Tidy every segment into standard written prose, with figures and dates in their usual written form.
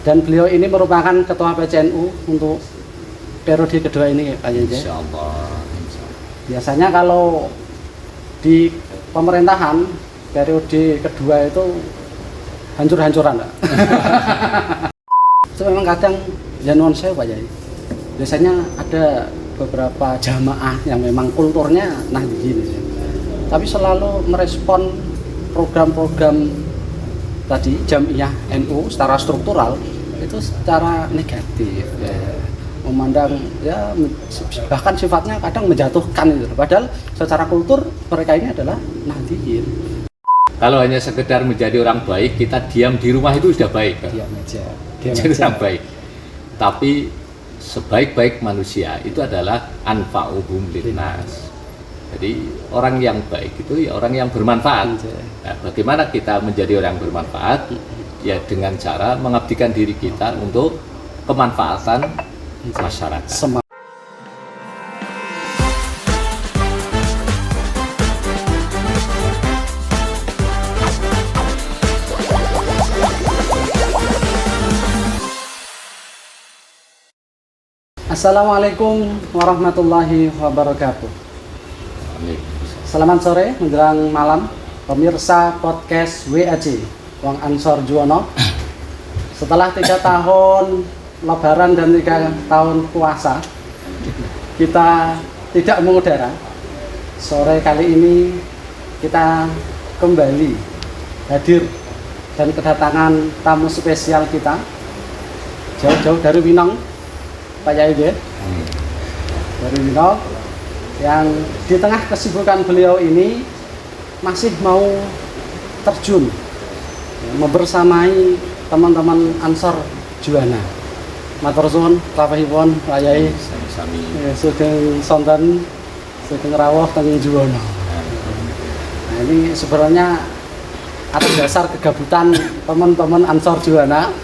Dan beliau ini merupakan ketua PCNU untuk periode kedua ini Pak Yai. Insyaallah. Biasanya kalau di pemerintahan periode kedua itu hancur-hancuran Pak. Itu memang kadang ya non saya Pak Yai. Biasanya ada beberapa jamaah yang memang kulturnya Nahdliyin, tapi selalu merespon program-program tadi Jamiah NU secara struktural itu secara negatif ya. Memandang ya bahkan sifatnya kadang menjatuhkan gitu. Padahal secara kultur mereka ini adalah Nahdliyin. Kalau hanya sekedar menjadi orang baik, kita diam di rumah itu sudah baik. Diam aja. Jadi orang baik. Tapi sebaik-baik manusia itu adalah anfa'uhum linnas. Jadi orang yang baik itu ya orang yang bermanfaat. Nah, bagaimana kita menjadi orang yang bermanfaat? Ya dengan cara mengabdikan diri kita untuk kemanfaatan masyarakat. Assalamualaikum warahmatullahi wabarakatuh. Amin. Selamat sore menjelang malam pemirsa podcast WAC Wong Ansor Juwono. Setelah 3 tahun Lebaran dan 3 tahun puasa, kita tidak mengudara. Sore kali ini kita kembali hadir dan kedatangan tamu spesial kita jauh-jauh dari Winong, Pak Yai dari Winong, yang di tengah kesibukan beliau ini masih mau terjun membersamai teman-teman Ansor Juwana. Matur suwun rawuhipun Pak Yai. Sami-sami. Sugeng sonten, sugeng rawuh teng Juwana. Nah, ini sebenarnya atas dasar kegabutan teman-teman Ansor Juwana.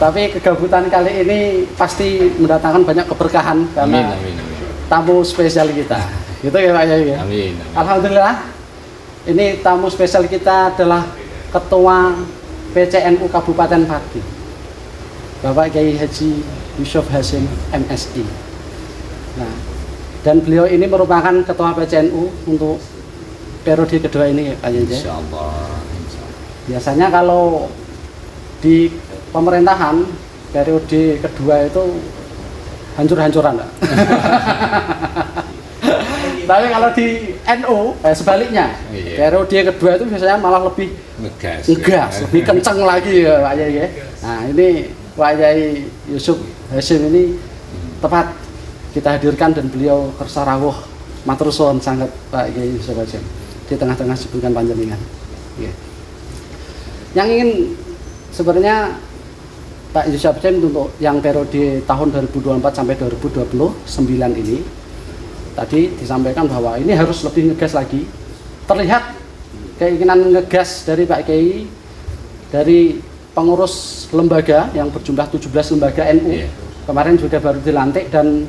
Tapi kegabutan kali ini pasti mendatangkan banyak keberkahan karena Amin. tamu spesial kita. Gitu ya Pak Yai. Amin. Alhamdulillah. Ini tamu spesial kita adalah Ketua PCNU Kabupaten Pati, Bapak Kiai Haji Yusuf Hasyim MSI. Nah, dan beliau ini merupakan Ketua PCNU untuk periode kedua ini Pak Yai. Insyaallah. Biasanya kalau di pemerintahan periode kedua itu hancur-hancuran Pak. Tapi kalau di NU sebaliknya, periode kedua itu biasanya malah lebih ngegas, lebih kenceng lagi ya Pak Yai. Nah ini Pak Yai Yusuf Hasyim ini tepat kita hadirkan dan beliau kersa rawuh matur suwun sangat Pak Yai Yusuf Hasyim di tengah-tengah sibukan panjenengan. Yang ingin sebenarnya Pak Yusuf Hasyim untuk yang periode tahun 2024 sampai 2029 ini tadi disampaikan bahwa ini harus lebih ngegas lagi. Terlihat keinginan ngegas dari Pak Kiai, dari pengurus lembaga yang berjumlah 17 lembaga NU. Kemarin juga baru dilantik dan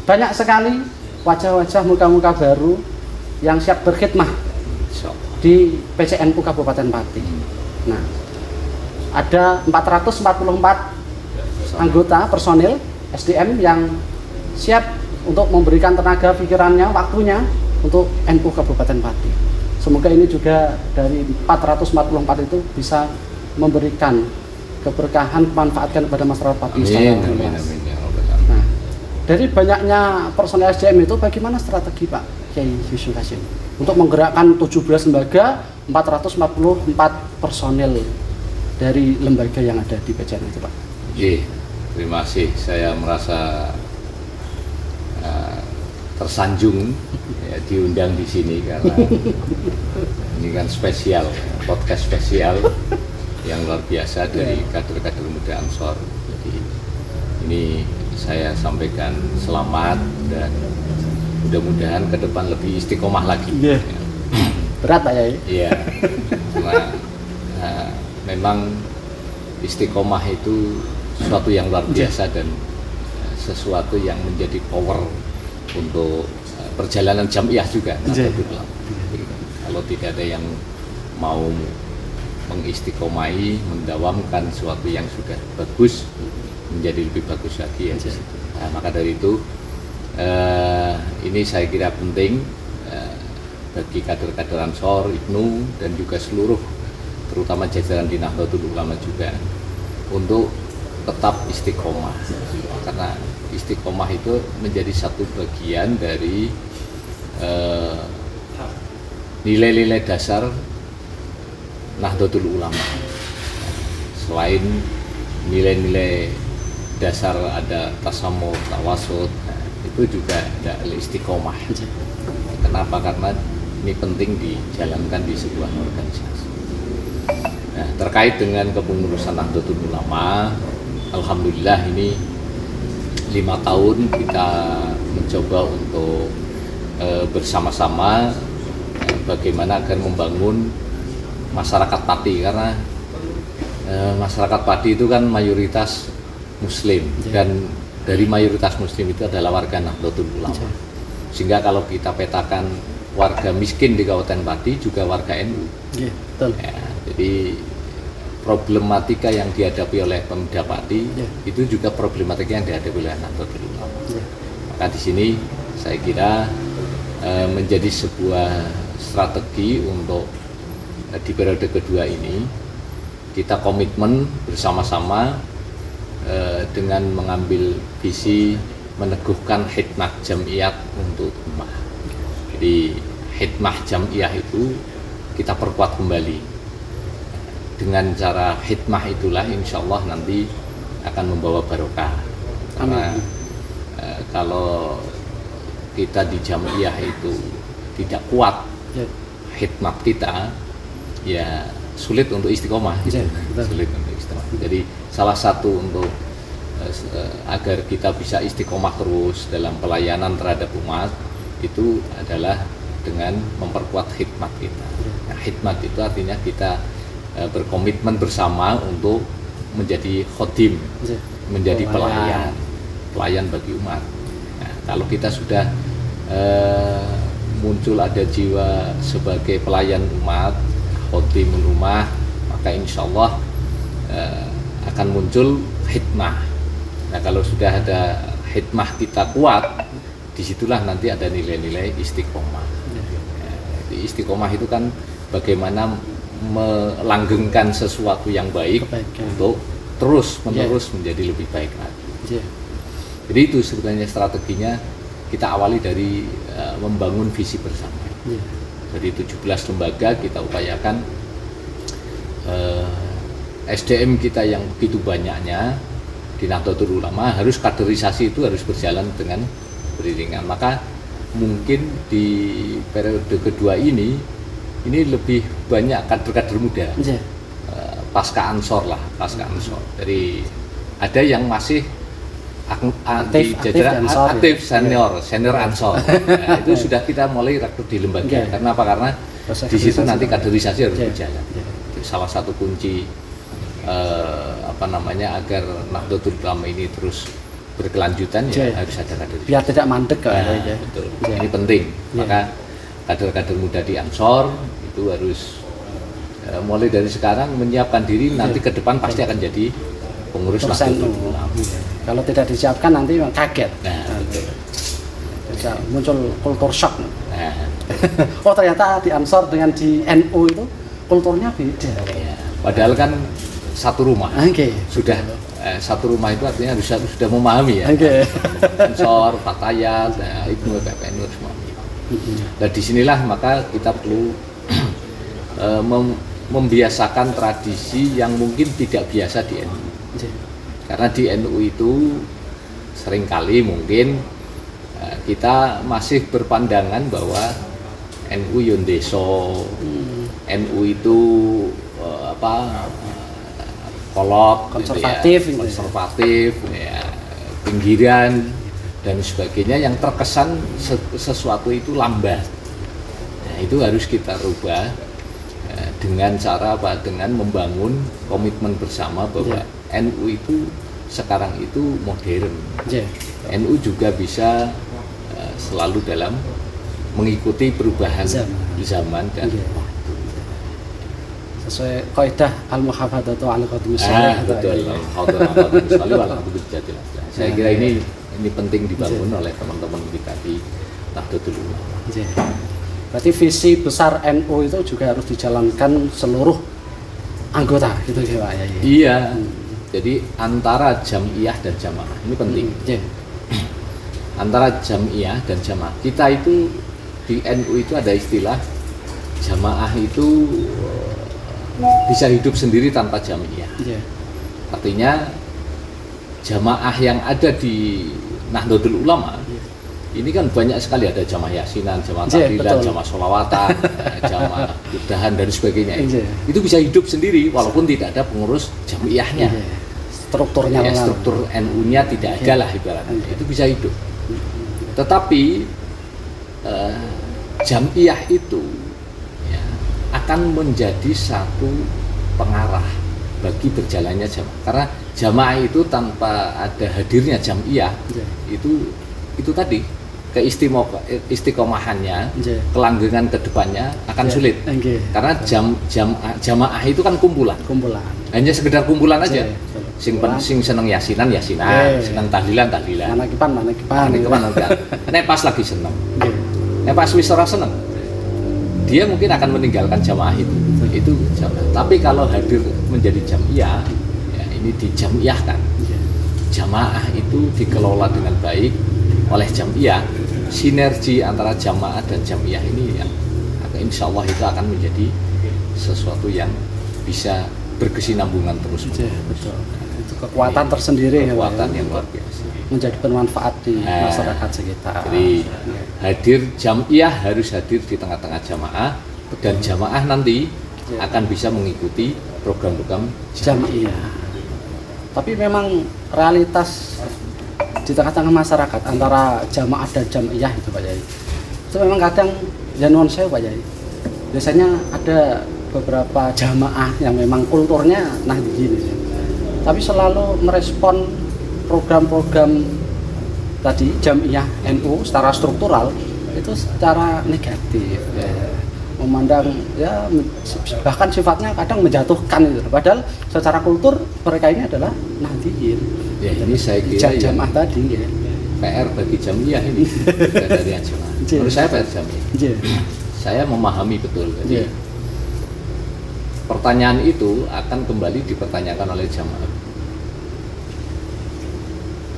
banyak sekali wajah-wajah muka-muka baru yang siap berkhidmah di PCNU Kabupaten Pati. Nah, ada 444 anggota personil SDM yang siap untuk memberikan tenaga pikirannya, waktunya untuk NU Kabupaten Pati. Semoga ini juga dari 444 itu bisa memberikan keberkahan, memanfaatkan kepada masyarakat Pati. Amin. Nah, dari banyaknya personel SDM itu bagaimana strategi Pak Kiai Yusuf Hasyim untuk menggerakkan 17 lembaga, 444 personel dari lembaga yang ada di PCN itu Pak? Terima kasih. Saya merasa tersanjung ya, diundang di sini karena ini kan spesial, podcast spesial yang luar biasa dari kader-kader muda Ansor. Jadi ini saya sampaikan selamat dan mudah-mudahan ke depan lebih istiqomah lagi. Berat Pak Yai? Iya, cuma memang istiqomah itu sesuatu yang luar biasa dan sesuatu yang menjadi power untuk perjalanan jamiah juga. Kalau tidak ada yang mau mengistiqomai, mendawamkan sesuatu yang sudah bagus menjadi lebih bagus lagi ya. Nah, maka dari itu ini saya kira penting bagi kader-kader Ansor, Ibnu dan juga seluruh terutama jajaran di Nahdlatul Ulama juga untuk tetap istiqomah, karena istiqomah itu menjadi satu bagian dari nilai-nilai dasar Nahdlatul Ulama. Selain nilai-nilai dasar ada tasamuh, tawasud, itu juga ada istiqomah. Kenapa? Karena ini penting dijalankan di sebuah organisasi. Nah, terkait dengan kepengurusan Nahdlatul Ulama, alhamdulillah ini 5 tahun kita mencoba untuk bersama-sama bagaimana agar membangun masyarakat Pati, karena masyarakat Pati itu kan mayoritas Muslim dan dari mayoritas Muslim itu adalah warga Nahdlatul Ulama. Sehingga kalau kita petakan warga miskin di Kabupaten Pati juga warga NU. Betul. Ya, jadi problematika yang dihadapi oleh Pemda Pati itu juga problematika yang dihadapi oleh Nahdlatul Ulama. Maka di sini saya kira menjadi sebuah strategi untuk di periode kedua ini kita komitmen bersama-sama dengan mengambil visi meneguhkan khidmah jamiyah untuk ummah. Jadi khidmah jamiyah itu kita perkuat kembali. Dengan cara khidmah itulah insya Allah nanti akan membawa barokah. Karena kalau kita di jamiyah itu tidak kuat khidmat kita, ya sulit untuk istiqomah. Sulit untuk istiqomah. Jadi salah satu untuk agar kita bisa istiqomah terus dalam pelayanan terhadap umat itu adalah dengan memperkuat khidmat kita. Nah, khidmat itu artinya kita berkomitmen bersama untuk menjadi khodim, menjadi pelayan bagi umat. Nah, kalau kita sudah muncul ada jiwa sebagai pelayan umat, khotimul ummah, maka insya Allah akan muncul khidmah. Nah, kalau sudah ada khidmah kita kuat, disitulah nanti ada nilai-nilai istiqomah. Jadi istiqomah itu kan bagaimana melanggengkan sesuatu yang baik untuk terus menerus menjadi lebih baik lagi. Jadi itu sebetulnya strateginya kita awali dari membangun visi bersama. Dari 17 lembaga kita upayakan SDM kita yang begitu banyaknya di Nahdlatul Ulama harus kaderisasi itu harus berjalan dengan beriringan. Maka mungkin di periode kedua ini lebih banyak kader-kader muda, pasca Ansor lah, pasca Ansor. Dari ada yang masih aktif senior Ansor. Nah, itu sudah kita mulai rekrut di lembaga. Karena apa? Karena di situ nanti kaderisasi harus berjalan. Itu salah satu kunci agar Nahdlatul Ulama ini terus berkelanjutan harus ada kaderisasi. Biar tidak mandek betul. Ini penting. Maka kader-kader muda di Ansor itu harus mulai dari sekarang menyiapkan diri, nanti ke depan pasti akan jadi pengurus Nahdlatul Ulama. Kalau tidak disiapkan nanti kaget. Bisa muncul kultur shock. Oh ternyata di Ansor dengan di NU itu kulturnya beda. Padahal kan satu rumah. Sudah satu rumah itu artinya harus sudah memahami ya. Ansor, Fatayat, Ibnu, PPNU semua. Nah disinilah maka kita perlu membiasakan tradisi yang mungkin tidak biasa di NU. Karena di NU itu seringkali mungkin kita masih berpandangan bahwa NU yondeso, NU itu kolot, konservatif, ya, pinggiran dan sebagainya yang terkesan sesuatu itu lambat. Nah, itu harus kita rubah dengan cara apa? Dengan membangun komitmen bersama bahwa NU itu sekarang itu modern. NU juga bisa selalu dalam mengikuti perubahan zaman dan waktu. sesuai kaidah al-muhafadzatu 'ala qadri shalah. Betul. Saya kira ini penting dibangun oleh teman-teman kita di Nahdlatul Ulama. Berarti visi besar NU itu juga harus dijalankan seluruh anggota gitu ya Pak ya. Iya. Jadi antara jamiah dan jamaah ini penting. Antara jamiah dan jamaah. Kita itu di NU itu ada istilah jamaah itu bisa hidup sendiri tanpa jamiah. Artinya jamaah yang ada di Nahdlatul Ulama ini kan banyak sekali, ada jamaah yasinan, jamaah tahlilan, jamaah sholawatan, jamaah udahan dan sebagainya. Itu bisa hidup sendiri walaupun tidak ada pengurus jamiahnya. Strukturnya, struktur NU-nya tidak ada lah ibaratnya. Itu bisa hidup. Tetapi jamiah itu akan menjadi satu pengarah bagi berjalannya jamaah. Karena jamaah itu tanpa ada hadirnya jamiah itu tadi istiqomahannya, kelanggengan ke depannya akan sulit. Karena jamaah itu kan kumpulan. Hanya sekedar kumpulan aja. Sing seneng yasinan, seneng tahlilan. Manakipan. Nek pas lagi seneng. Nek pas wis ora seneng, dia mungkin akan meninggalkan jamaah itu. Itu jamaah. Tapi kalau hadir menjadi jamiah, ya ini dijamiahkan. Jamaah itu dikelola dengan baik oleh jamiah. Sinergi antara jamaah dan jamiah ini yang insya Allah itu akan menjadi sesuatu yang bisa berkesinambungan terus. Betul. Itu kekuatan tersendiri, kekuatan yang luar biasa, menjadi bermanfaat di masyarakat sekitar. Jadi hadir jamiah harus hadir di tengah-tengah jamaah, dan jamaah nanti akan bisa mengikuti program-program jamiah. Tapi memang realitas di tengah-tengah masyarakat antara jamaah dan jamiah itu Pak Yai, itu memang kadang nuwun sewu Pak Yai, biasanya ada beberapa jamaah yang memang kulturnya Nahdliyin, tapi selalu merespon program-program tadi jamiah NU secara struktural itu secara negatif, memandang bahkan sifatnya kadang menjatuhkan gitu. Padahal secara kultur mereka ini adalah Nahdliyin. Ini saya kira jamaah tadi PR bagi jamiah ini dari jamaah. Menurut saya PR jamiah. Saya memahami betul. Jadi pertanyaan itu akan kembali dipertanyakan oleh jamaah.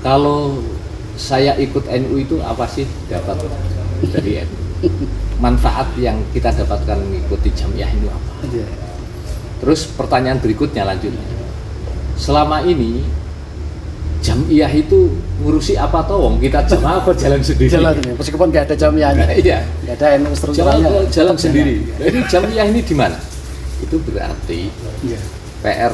Kalau saya ikut NU itu apa sih dapat dari NU? Manfaat yang kita dapatkan mengikuti jamiah itu apa? Terus pertanyaan berikutnya lanjutnya. Selama ini jamiah itu ngurusi apa toh? Wong kita jamaah berjalan sendiri. Meskipun nggak ada jamiahnya. Iya. Nggak ada NU strukturalnya. Jalan sendiri. Jadi jamiah ini di mana? Itu berarti PR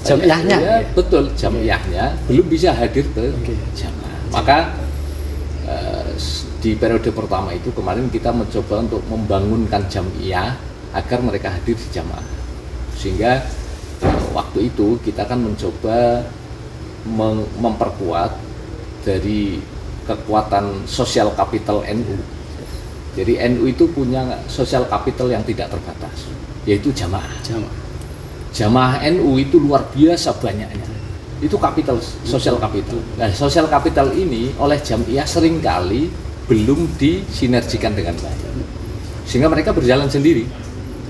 jamiahnya. Betul, jamiahnya belum bisa hadir ke jamaah. Maka di periode pertama itu kemarin kita mencoba untuk membangunkan jamiah agar mereka hadir di jamaah. Sehingga waktu itu kita akan mencoba memperkuat dari kekuatan sosial kapital NU. Jadi NU itu punya sosial kapital yang tidak terbatas, yaitu jamaah. Jamaah NU itu luar biasa banyaknya. Itu kapital, sosial kapital. Nah, sosial kapital ini oleh jamiah seringkali belum disinergikan dengan baik, sehingga mereka berjalan sendiri.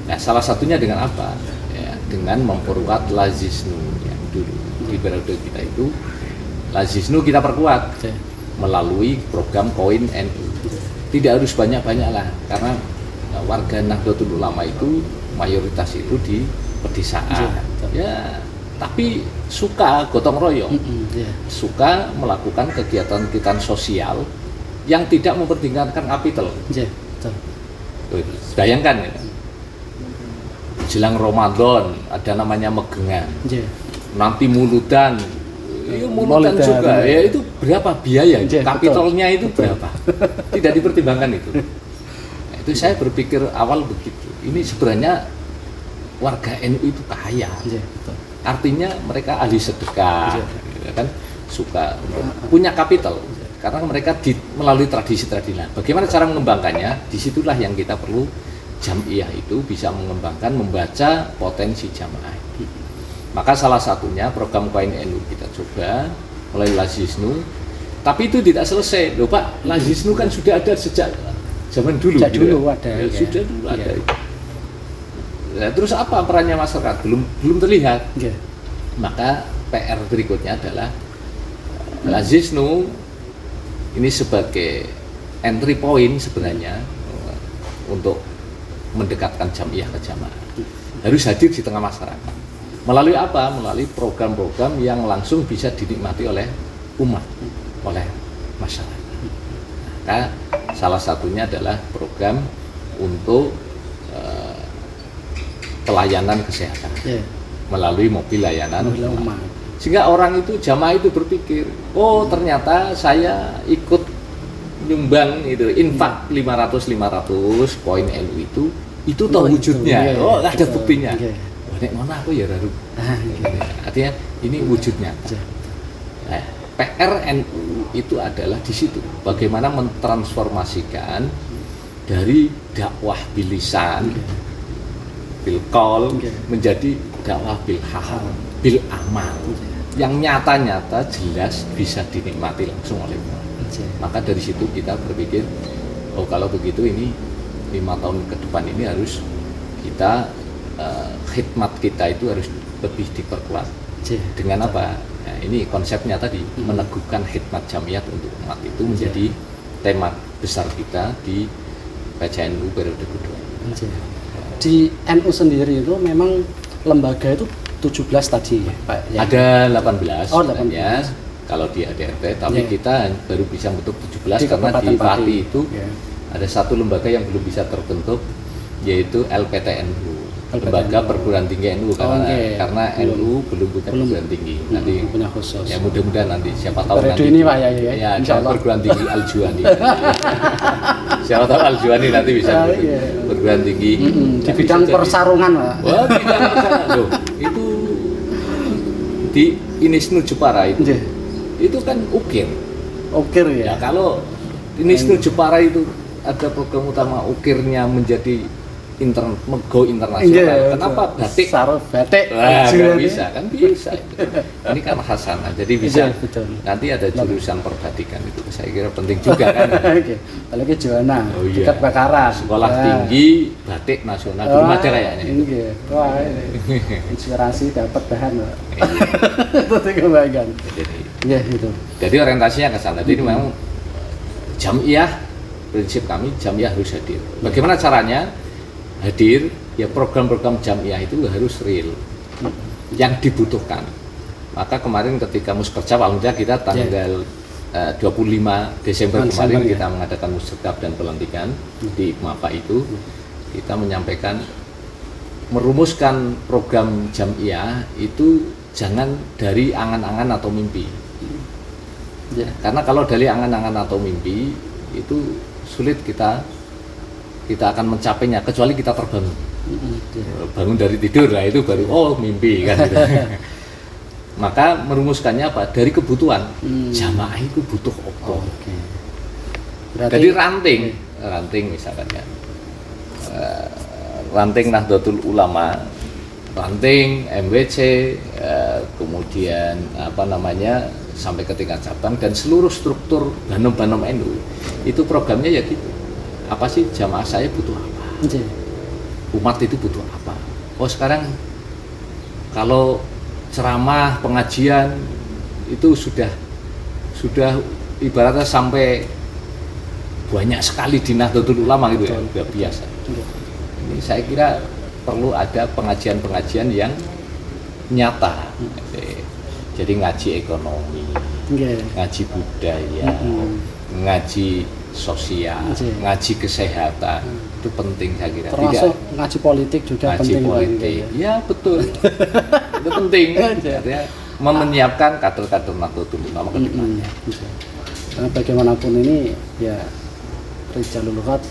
Nah, salah satunya dengan apa? Ya, dengan memperkuat Lazisnu yang dulu di periode kita itu. Lazisnu kita perkuat melalui program Koin NU. Tidak harus banyak-banyak lah, karena warga Nahdlatul Ulama itu mayoritas itu di pedesaan. Ya, tapi suka gotong royong, suka melakukan kegiatan-kegiatan sosial yang tidak mempertingkatkan kapital. Bayangkan ya, jelang Ramadan ada namanya megengan, nanti muludan juga, ya itu berapa biaya, kapitalnya itu berapa, tidak dipertimbangkan itu. Nah, itu saya berpikir awal begitu. Ini sebenarnya warga NU itu kaya, artinya mereka ahli sedekah, kan suka punya kapital, karena mereka melalui tradisi-tradisi. Bagaimana cara mengembangkannya? Disitulah yang kita perlu Jam'iyah itu bisa mengembangkan, membaca potensi jamaah. Maka salah satunya program KNNU kita coba mulai Lazisnu, tapi itu tidak selesai. Loh Pak, Lazisnu kan sudah ada sejak zaman dulu. Sejak gitu dulu ya. ada. Ya, Ya. sudah dulu Ya. ada. Nah, terus apa perannya masyarakat? Belum terlihat. Ya. Maka PR berikutnya adalah Lazisnu ini sebagai entry point sebenarnya untuk mendekatkan Jam'iyah ke jamaah. Harus hadir di tengah masyarakat. Melalui apa? Melalui program-program yang langsung bisa dinikmati oleh umat, oleh masyarakat. Maka salah satunya adalah program untuk pelayanan kesehatan melalui mobil layanan umat. Sehingga orang itu, jamaah itu berpikir, oh ternyata saya ikut nyumbang itu, infak 500 poin NU itu toh wujudnya. Oh ada buktinya. Nek mana aku ya raru. Artinya ini wujudnya. Nah, PR NU itu adalah di situ. Bagaimana mentransformasikan dari dakwah bilisan, bil qaul menjadi dakwah bil hal, bil amal. Yang nyata-nyata jelas bisa dinikmati langsung oleh umat. Maka dari situ kita berpikir, oh kalau begitu ini 5 tahun ke depan ini harus kita khidmat kita itu harus lebih diperkuat. Dengan apa? Nah, ini konsepnya tadi, meneguhkan khidmat Jam'iyah untuk umat itu menjadi tema besar kita di PCNU periode kedua. Di NU sendiri itu memang lembaga itu 17 tadi ya, Pak? Ya. Ada 18 Oh, sebenarnya kalau di ADRT, tapi kita baru bisa bentuk 17 Di karena di Kabupaten Pati Pati. itu ada satu lembaga yang belum bisa terbentuk, yaitu LPTNU, Lembaga Perguruan Tinggi NU, karena NU belum punya perguruan tinggi. Nanti punya khusus. ya mudah-mudahan nanti siapa tahu Periode nanti ini Pak ya, ya Insya Allah. perguruan tinggi Al-Juwani. Siapa tahu Al-Juwani nanti bisa perguruan tinggi Di bidang persarungan Pak. Wah, bidang persarungan loh. Itu di Inisnu Jepara itu kan ukir. Ukir Ya ya. kalau Inisnu Jepara itu ada program utama ukirnya menjadi go internasional. Kenapa batik? Sarung batik. Wah, nggak bisa, kan bisa. Ini kan khasanah, jadi bisa. Iya, betul. Nanti ada jurusan perbatikan itu, saya kira penting juga kan. Oke. Apalagi Juwana, Oh, iya. dekat Bakaran. Sekolah tinggi batik nasional belum ada kayaknya. Ini wah, ini. Inspirasi dapat bahan Pak. Iya. Itu kebaikan. Jadi, Iya itu. jadi orientasinya ke sana. Jadi memang Jam'iyah, prinsip kami Jam'iyah harus hadir. Bagaimana caranya? Hadir, ya program-program Jam'iyah itu harus real, yang dibutuhkan. Maka kemarin ketika Muskercap, alhamdulillah kita tanggal 25 Desember kemarin kita mengadakan Muskercap dan pelantikan di MAPA itu, kita menyampaikan, merumuskan program Jam'iyah itu jangan dari angan-angan atau mimpi. Karena kalau dari angan-angan atau mimpi itu sulit kita akan mencapainya kecuali kita terbangun. Bangun dari tidur lah itu baru mimpi kan gitu. Maka merumuskannya apa? Dari kebutuhan. Jamaah itu butuh apa? Jadi ranting misalkan ya. Ranting Nahdlatul Ulama, ranting MWC, kemudian sampai ke tingkat cabang dan seluruh struktur Banom NU itu programnya ya gitu. Apa sih jamaah saya butuh apa? Umat itu butuh apa? Oh sekarang kalau ceramah pengajian itu sudah ibaratnya sampai banyak sekali di Nahdlatul Ulama gitu ya, udah biasa. Ini saya kira perlu ada pengajian-pengajian yang nyata. Jadi ngaji ekonomi, ngaji budaya, ngaji sosial, ngaji kesehatan, itu penting saya kira. Termasuk ngaji politik juga ngaji penting. politik, ya betul. Itu penting. Artinya menyiapkan kader-kader Nahdlatul Ulama ke depannya. Karena bagaimanapun ini ya Rijalul Ghad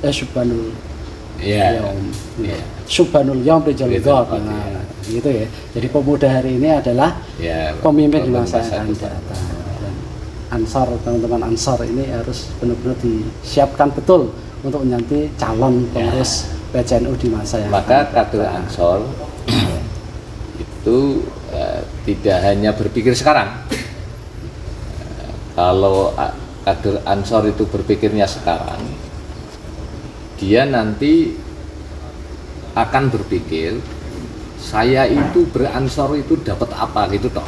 Subhanul Yaum. Subhanul Yaum Rijalul Ghad. Gitu ya. Jadi pemuda hari ini adalah pemimpin di masa yang akan datang. Ansar, teman-teman Ansar ini harus benar-benar disiapkan betul untuk menjadi calon pengurus PCNU di masa yang maka kader Ansor itu tidak hanya berpikir sekarang. Kalau kader Ansor itu berpikirnya sekarang, dia nanti akan berpikir saya itu beransor itu dapat apa gitu toh.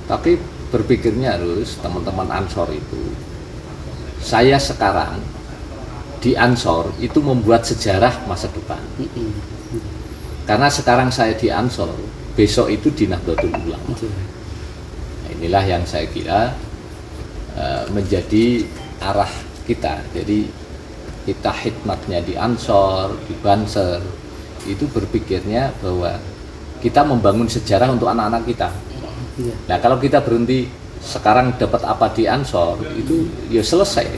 Tapi berpikirnya harus teman-teman Ansor itu, saya sekarang di Ansor itu membuat sejarah masa depan. Karena sekarang saya di Ansor, besok itu di Nahdlatul Ulama. Nah, inilah yang saya kira menjadi arah kita. Jadi kita khidmatnya di Ansor, di Banser, itu berpikirnya bahwa kita membangun sejarah untuk anak-anak kita. Nah kalau kita berhenti sekarang dapat apa di Ansor itu ya selesai.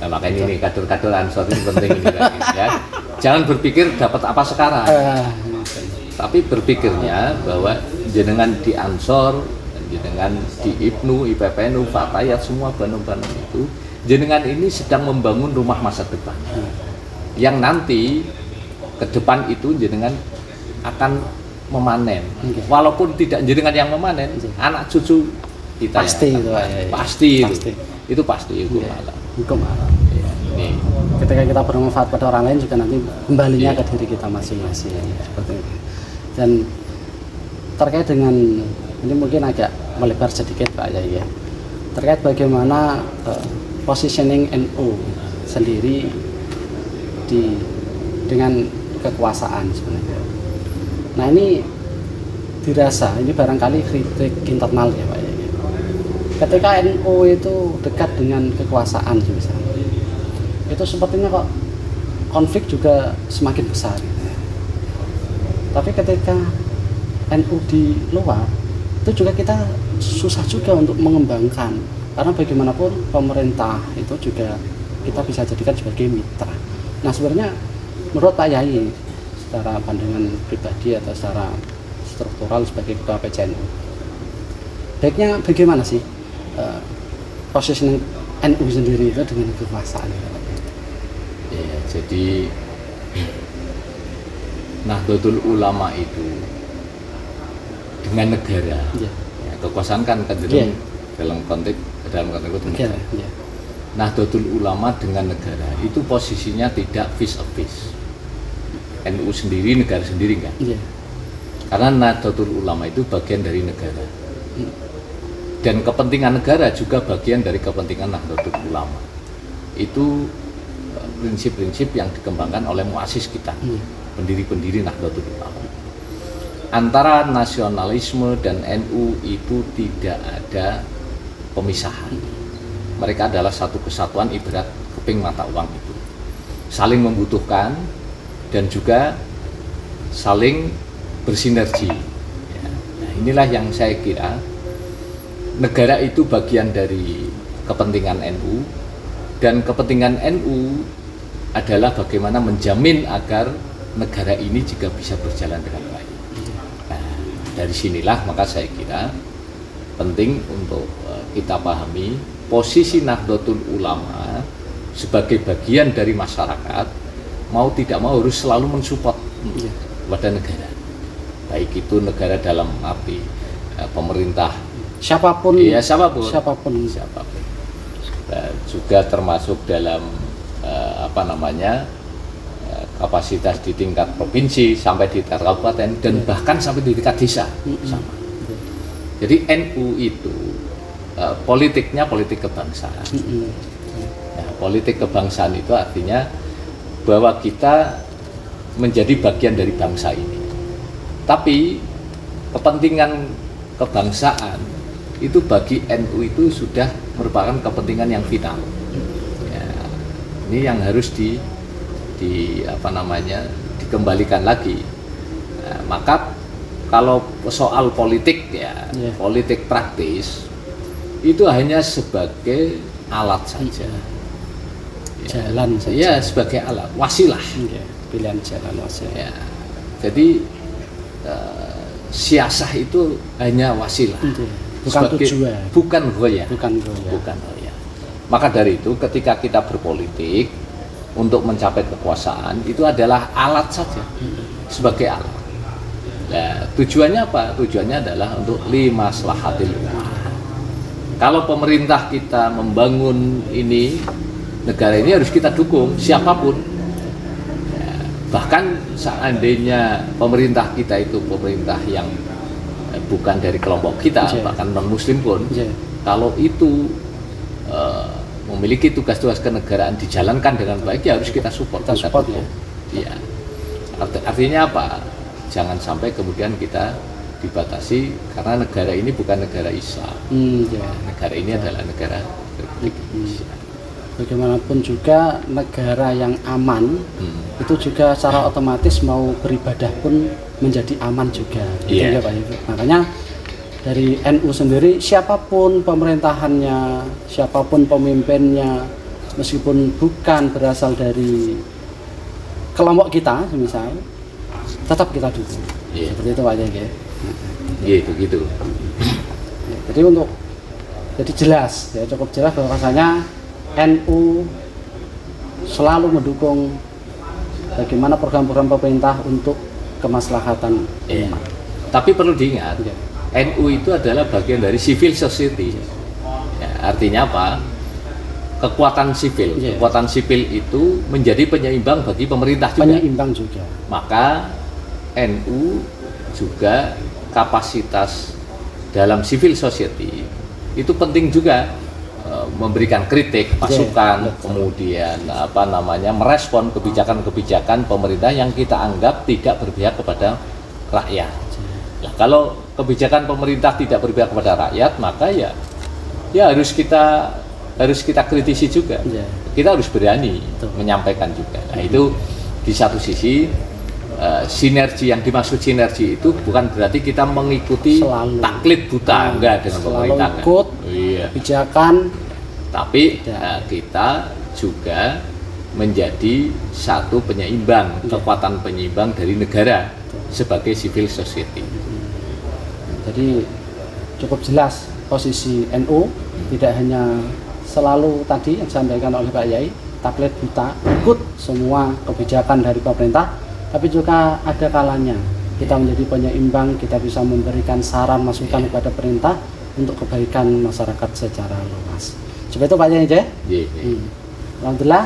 Nah, makanya ini kader-kader Ansor ini penting ini kan, ya. Jangan berpikir dapat apa sekarang, tapi berpikirnya bahwa jenengan di Ansor, jenengan di Ibnu, IPPNU, Fatayat, semua Banung-Banung itu, jenengan ini sedang membangun rumah masa depan. Yang nanti ke depan itu jenengan akan memanen. Walaupun tidak jenengan yang memanen, anak cucu kita pasti ya, itu, pasti itu pasti hukum alam. Hukum alam. Ya, ini. Ketika kita bermanfaat pada orang lain juga nanti kembalinya ke diri kita masing-masing. Seperti itu. Dan terkait dengan ini mungkin agak melebar sedikit Pak Yai ya. Terkait bagaimana positioning NU sendiri dengan kekuasaan sebenarnya. Nah ini dirasa ini barangkali kritik internal ya Pak Yai. Ketika NU itu dekat dengan kekuasaan misalnya, itu sepertinya kok konflik juga semakin besar gitu ya. Tapi ketika NU di luar itu juga kita susah juga untuk mengembangkan, karena bagaimanapun pemerintah itu juga kita bisa jadikan sebagai mitra. Nah sebenarnya menurut Pak Yai secara pandangan pribadi atau secara struktural sebagai ketua PCNU, baiknya bagaimana sih positioning NU sendiri itu dengan kekuasaan? Ya, jadi Nahdlatul Ulama itu dengan negara, ya, kekuasaan kan cenderung dalam konteks itu negara. Nahdlatul Ulama dengan negara itu posisinya tidak face to face. NU sendiri, negara sendiri enggak? Karena Nahdlatul Ulama itu bagian dari negara. Dan kepentingan negara juga bagian dari kepentingan Nahdlatul Ulama. Itu prinsip-prinsip yang dikembangkan oleh muassis kita, pendiri-pendiri Nahdlatul Ulama. Antara nasionalisme dan NU itu tidak ada pemisahan. Mereka adalah satu kesatuan ibarat keping mata uang itu. Saling membutuhkan dan juga saling bersinergi. Nah, inilah yang saya kira negara itu bagian dari kepentingan NU, dan kepentingan NU adalah bagaimana menjamin agar negara ini juga bisa berjalan dengan baik. Nah, dari sinilah maka saya kira penting untuk kita pahami posisi Nahdlatul Ulama sebagai bagian dari masyarakat, mau tidak mau harus selalu mensupport kepada negara, baik itu negara dalam arti pemerintah, siapapun. Juga termasuk dalam kapasitas di tingkat provinsi sampai di tingkat kabupaten dan bahkan sampai di tingkat desa sama. Jadi NU itu politiknya politik kebangsaan. Nah, politik kebangsaan itu artinya bahwa kita menjadi bagian dari bangsa ini. Tapi kepentingan kebangsaan itu bagi NU itu sudah merupakan kepentingan yang vital. Ya, ini yang harus dikembalikan lagi. Nah, maka kalau soal politik politik praktis itu hanya sebagai alat saja. Jalan saja. Ya, sebagai alat, wasilah. Pilihan jalan wasilah. Ya. Jadi siasah itu hanya wasilah. Bukan tujuan. Bukan goya. Bukan goya. Maka dari itu ketika kita berpolitik, untuk mencapai kekuasaan itu adalah alat saja, sebagai alat. Nah, tujuannya apa? Tujuannya adalah untuk limaslahatil ummah. Kalau pemerintah kita membangun ini, negara ini harus kita dukung siapapun. Ya, bahkan seandainya pemerintah kita itu pemerintah yang bukan dari kelompok kita, bahkan non-muslim pun, kalau itu memiliki tugas-tugas kenegaraan dijalankan dengan baik, ya harus kita support. Kita support ya. Iya. Artinya apa? Jangan sampai kemudian kita dibatasi karena negara ini bukan negara Islam. Negara ini adalah negara Republik Indonesia. Bagaimanapun juga negara yang aman itu juga secara otomatis mau beribadah pun menjadi aman juga. Gitu ya, Pak. Makanya dari NU sendiri, siapapun pemerintahannya, siapapun pemimpinnya, meskipun bukan berasal dari kelompok kita, misal, tetap kita dukung. Seperti itu Pak Yai. Gitu. Jadi jelas, ya cukup jelas bahwasanya NU selalu mendukung bagaimana program-program pemerintah untuk kemaslahatan umat. Tapi perlu diingat, NU itu adalah bagian dari civil society. Ya, artinya apa? Kekuatan sipil itu menjadi penyeimbang bagi pemerintah juga. Penyeimbang juga. Maka NU juga kapasitas dalam civil society itu penting juga, memberikan kritik, masukan, kemudian merespon kebijakan-kebijakan pemerintah yang kita anggap tidak berpihak kepada rakyat. Nah, kalau kebijakan pemerintah tidak berpihak kepada rakyat, maka ya harus kita kritisi juga. Kita harus berani menyampaikan juga. Nah, itu di satu sisi sinergi, yang dimaksud sinergi itu bukan berarti kita mengikuti taklid buta enggak dengan pemerintah. Ikut kebijakan, tapi kita juga menjadi satu penyeimbang, kekuatan penyeimbang dari negara sebagai civil society. Jadi cukup jelas posisi NU, tidak hanya selalu tadi yang disampaikan oleh Pak Yai, taklid buta, ikut semua kebijakan dari pemerintah, tapi juga ada kalanya kita menjadi penyeimbang, kita bisa memberikan saran masukan kepada pemerintah untuk kebaikan masyarakat secara luas. Seperti itu Pak Yai ya. Alhamdulillah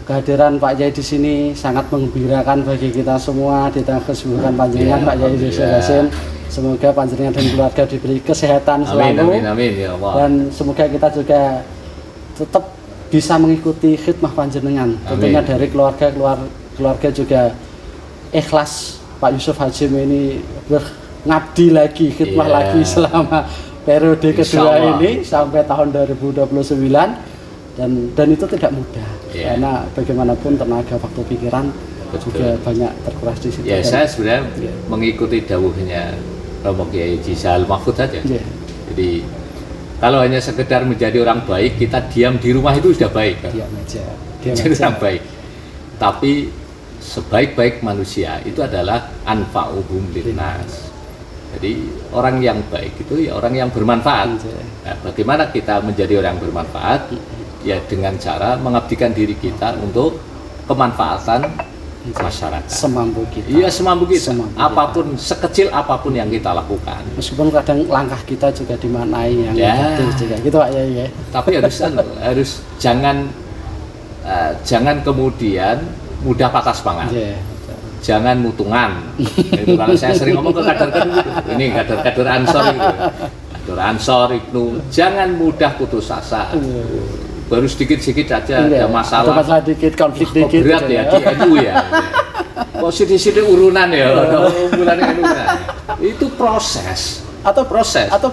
kehadiran Pak Yai di sini sangat menggembirakan bagi kita semua di tengah kesibukan panjenengan Pak Yai Yusuf Hasim. Semoga panjenengan dan keluarga diberi kesehatan selalu. Amin ya Allah. Dan semoga kita juga tetap bisa mengikuti khidmah panjenengan. Tentunya dari keluarga juga ikhlas Pak Yusuf Hasim ini ngabdi lagi, khidmah lagi selama periode kedua ini sampai tahun 2029, dan itu tidak mudah karena bagaimanapun tenaga, waktu, pikiran juga banyak terkuras di situ. Ya, saya sebenarnya mengikuti dawuhnya Romo Kiai Haji Sahal Mahfud saja. Jadi kalau hanya sekedar menjadi orang baik, kita diam di rumah itu sudah baik. Diam aja. Jadi orang baik. Tapi sebaik-baik manusia itu adalah anfa'uhum linnas. Jadi orang yang baik itu ya orang yang bermanfaat. Nah, bagaimana kita menjadi orang yang bermanfaat? Ya dengan cara mengabdikan diri kita untuk kemanfaatan masyarakat. Semampu kita. Iya, semampu kita. Apapun, sekecil apapun yang kita lakukan. Meskipun kadang langkah kita juga dimaknai yang negatif juga. Gitu Pak ya. Tapi harus jangan kemudian mudah patah semangat. Jangan mutungan. Itu kalau saya sering ngomong ke kader-kader gitu. Ini kader-kader Ansor gitu. Kader Ansor itu jangan mudah putus asa. Baru sedikit-sedikit aja ada masalah. Ada masalah dikit, konflik dikit. Berat ya di NU ya. Kok sidik-sidik urunan ya. Urunan. Itu proses. Atau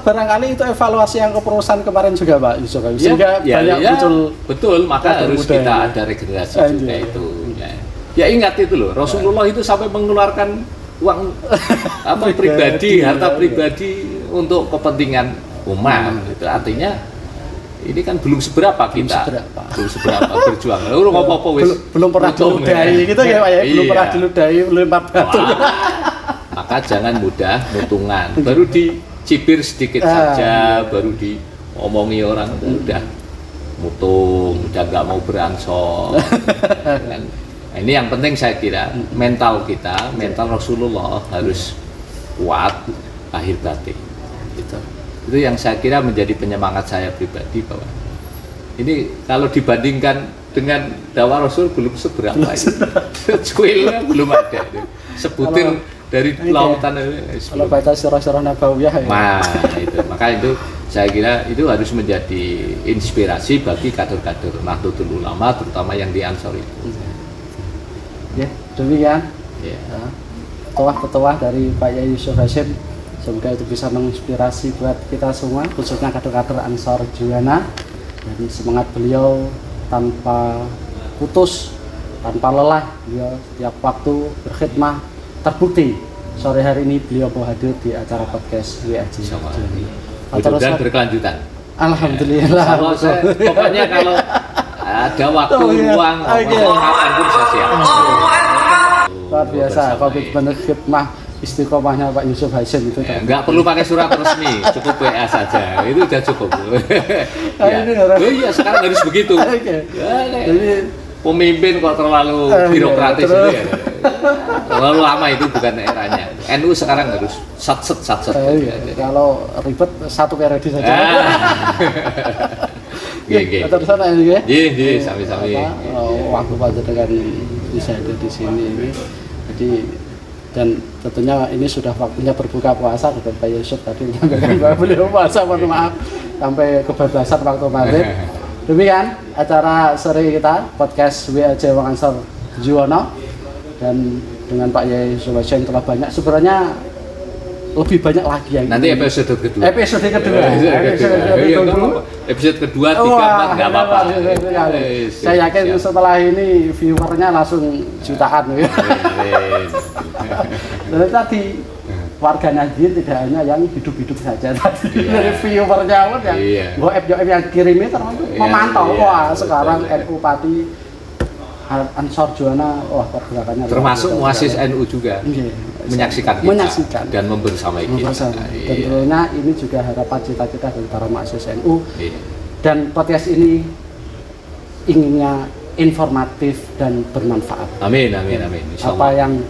barangkali itu evaluasi yang kepengurusan kemarin juga Pak Yusuf. Sehingga banyak muncul. Betul, maka harus kita ada regenerasi juga itu. Ya ingat itu loh, Rasulullah itu sampai mengeluarkan uang pribadi, harta pribadi untuk kepentingan umat. Itu artinya ini kan belum seberapa kita. Belum seberapa berjuang. Belum pernah diludahi gitu ya Pak ya. Belum pernah diludahi, lempar batu. Maka jangan mudah mutungan. Baru dicibir sedikit saja, baru diomongi orang udah mutung, udah nggak mau beransor. Nah, ini yang penting saya kira mental kita, mental Rasulullah harus kuat lahir batin. Gitu. Itu yang saya kira menjadi penyemangat saya pribadi bahwa ini kalau dibandingkan dengan dakwah Rasul belum seberapa ini. Secuilnya belum ada. Sebutir dari lautan kalau baca surah-surah Nabawiyah ya. Nah, itu. Maka itu saya kira itu harus menjadi inspirasi bagi kader-kader Nahdlatul Ulama terutama yang di Ansor itu. Ya, demikian. Ya. Petuah-petuah dari Pak Yai Yusuf Hasyim, semoga itu bisa menginspirasi buat kita semua, khususnya kader-kader Ansor Juwana. Dan semangat beliau tanpa putus, tanpa lelah, beliau setiap waktu berkhidmah terbukti. Sore hari ini beliau mau hadir di acara podcast WAJ. Mudah-mudahan berkelanjutan. Alhamdulillah. Ya. Pokoknya kalau ada waktu luang, kapan pun saya siap. Luar biasa, komitmen khidmah istiqomahnya Pak Yusuf Hasyim itu. Enggak perlu pakai surat resmi, cukup WA saja. Itu udah cukup. Ya. Oh iya, sekarang harus begitu. Ya, Jadi pemimpin kok terlalu birokratis itu ya. Terlalu lama itu bukan eranya. NU sekarang harus satset. Kalau ribet satu periode saja. Nggih. Terus ana ini ya. Nggih, sami-sami. Waktu panjenengan bisa ada di sini ini. Jadi dan tentunya ini sudah waktunya berbuka puasa. Dan Pak Yusuf tadi menyampaikan bahwa beliau puasa, mohon maaf sampai kebablasan waktu maghrib. Demikian acara sore kita podcast WAJ Wong Ansor Juwana, dan dengan Pak Yai Yusuf Hasyim telah banyak, sebenarnya lebih banyak lagi yang nanti episode kedua. Episode kedua, tiga, 4 nggak apa-apa. Saya yakin setelah ini viewernya langsung jutaan. Dan tadi warga Nahdien tidak hanya yang hidup-hidup saja tadi, dari viewernya pun yang goib yang kirimnya termasuk memantau. Wah, sekarang NU Pati Ansor Juwana, wah pergerakannya termasuk muasis NU juga menyaksikan dan membersamai kita. Dan tentunya ini juga harapan cita-cita dari para muasis NU. Dan podcast ini inginnya informatif dan bermanfaat. Amin. Apa yang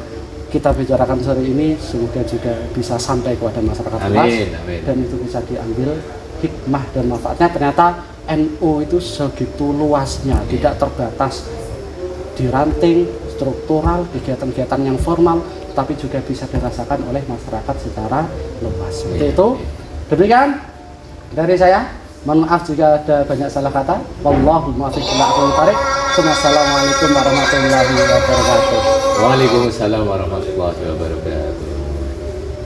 kita bicarakan sore ini semoga juga bisa sampai kepada masyarakat luas, dan itu bisa diambil hikmah dan manfaatnya. Ternyata NU itu segitu luasnya, tidak terbatas di ranting struktural, kegiatan-kegiatan yang formal, tapi juga bisa dirasakan oleh masyarakat secara luas. Seperti itu. Demikian dari saya. Mohon maaf jika ada banyak salah kata. Wallahul muwaffiq ila aqwamit thoriq. Assalamualaikum warahmatullahi wabarakatuh. Waalaikumsalam warahmatullahi wabarakatuh.